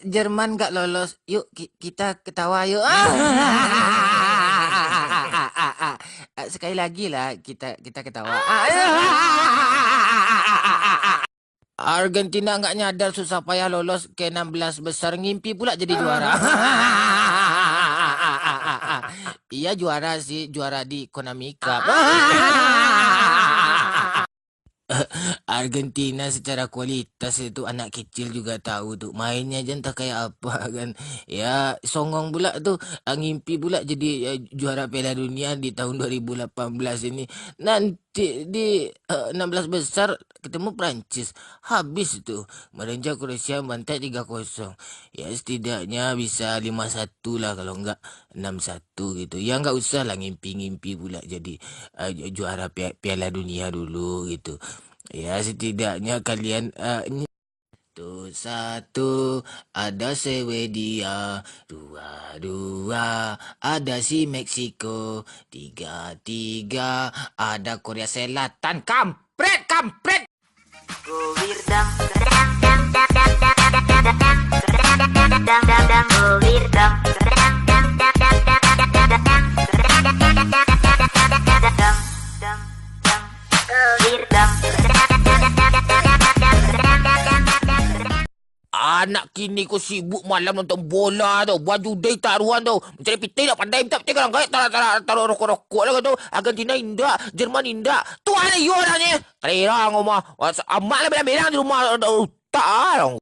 Jerman nggak lolos. Yuk kita ketawa yuk. Sekali lagi lah kita ketawa. Argentina nggak nyadar susah payah lolos ke 16 besar, ngimpi pula jadi juara. Iya juara sih, juara di Konami Cup. Argentina secara kualitas itu anak kecil juga tahu tuh, mainnya aja entah kayak apa kan. Ya songong pula tuh, ngimpi pula jadi juara Piala Dunia di tahun 2018 ini. Nanti di 16 besar ketemu Prancis, habis itu merenjak Kroasia bantai 3-0. Ya setidaknya bisa 5-1 lah, kalau enggak 6-1 gitu. Ya nggak usah lah ngimpi-ngimpi pula jadi juara Piala Dunia dulu gitu. Ya setidaknya kalian satu satu ada Swedia, dua dua ada si Meksiko, tiga tiga ada Korea Selatan. Kampret kampret. Gowirdam, gowirdam, Anak kini kau sibuk malam nonton bola tau. Baju day taruhan tau. Mencari piti nak pandai minta piti kan. Taruh rokok-rokok lah tau. Argentina indah. Jerman indah. Tu ada yo lah ni. Kali orang rumah. Amat lah bilang-bilang di rumah. Tak lah.